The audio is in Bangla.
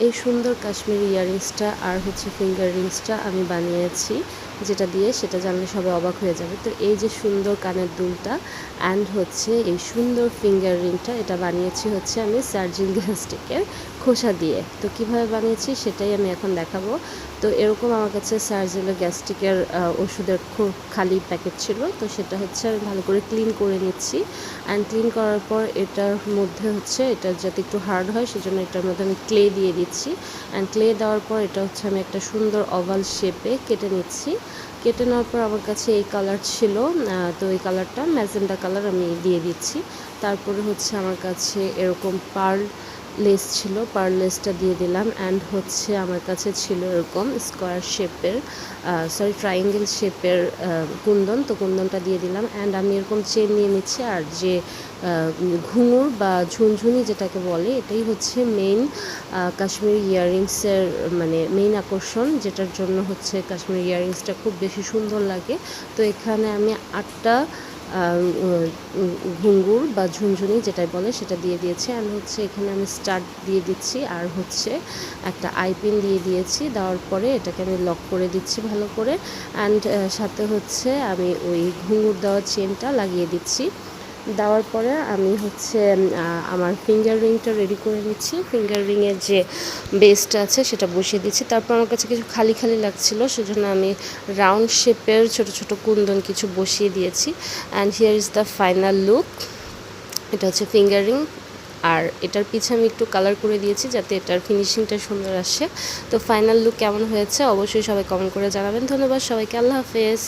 এই সুন্দর কাশ্মীরি ইয়াররিংসটা আর হচ্ছে ফিঙ্গার রিংসটা আমি বানিয়েছি, যেটা দিয়ে সেটা জানলে সবাই অবাক হয়ে যাবে। তো এই যে সুন্দর কানের দুলটা অ্যান্ড হচ্ছে এই সুন্দর ফিঙ্গার রিংটা, এটা বানিয়েছি হচ্ছে আমি সার্জিল গ্যাস্টিকের খোসা দিয়ে। তো কিভাবে বানিয়েছি সেটাই আমি এখন দেখাবো। তো এরকম আমার কাছে সার্জিলের গ্যাস্ট্রিকের ওষুধের খালি প্যাকেট ছিল, তো সেটা হচ্ছে আমি ভালো করে ক্লিন করে নিচ্ছি। অ্যান্ড ক্লিন করার পর এটার মধ্যে হচ্ছে এটা যাতে একটু হার্ড হয় সেজন্য এটার মধ্যে আমি ক্লে দিয়ে দিচ্ছি। অ্যান্ড ক্লে দেওয়ার পর এটা হচ্ছে আমি একটা সুন্দর ওভাল শেপে কেটে নিচ্ছি। কেটে নেওয়ার পর আমার কাছে এই কালার ছিল, তো এই কালারটা ম্যাজেন্ডা কালার আমি দিয়ে দিচ্ছি। তারপরে হচ্ছে আমার কাছে এরকম পার্ল লেস ছিল, পার্ল লেসটা দিয়ে দিলাম। অ্যান্ড হচ্ছে আমার কাছে ছিল এরকম স্কোয়ার শেপের ট্রায়াঙ্গেল শেপের কুন্দন, তো কুন্দনটা দিয়ে দিলাম। অ্যান্ড আমি এরকম চেন নিয়ে নিচ্ছি। আর যে ঘুঙুর বা ঝুনঝুনি যেটাকে বলে, এটাই হচ্ছে মেইন কাশ্মীরি ইয়াররিংসের মানে মেইন আকর্ষণ, যেটার জন্য হচ্ছে কাশ্মীরি ইয়াররিংসটা খুব বেশি সুন্দর লাগে। তো এখানে আমি 8টা ঘুঙুর বা ঝুনঝুনি যেটাই বলে সেটা দিয়ে দিয়েছি। অ্যান্ড হচ্ছে এখানে আমি স্টাড দিয়ে দিচ্ছি আর হচ্ছে একটা আইপিন দিয়ে দিয়েছি। দেওয়ার পরে এটাকে আমি লক করে দিচ্ছি ভালো করে। অ্যান্ড সাথে হচ্ছে আমি ওই ঘুঙুর দেওয়া চেনটা লাগিয়ে দিচ্ছি। দেওয়ার পরে আমি হচ্ছে আমার ফিঙ্গার রিংটা রেডি করে নিচ্ছি। ফিঙ্গার রিংয়ের যে বেসটা আছে সেটা বসিয়ে দিচ্ছি। তারপর আমার কাছে কিছু খালি খালি লাগছিলো, সেজন্য আমি রাউন্ড শেপের ছোট ছোট কুন্দন কিছু বসিয়ে দিয়েছি। And here is the final look. এটা হচ্ছে ফিঙ্গার রিং, আর এটার পিছে আমি একটু কালার করে দিয়েছি যাতে এটার ফিনিশিংটা সুন্দর আসে। তো ফাইনাল লুক কেমন হয়েছে অবশ্যই সবাই কমেন্ট করে জানাবেন। ধন্যবাদ সবাইকে, আল্লাহ হাফেজ।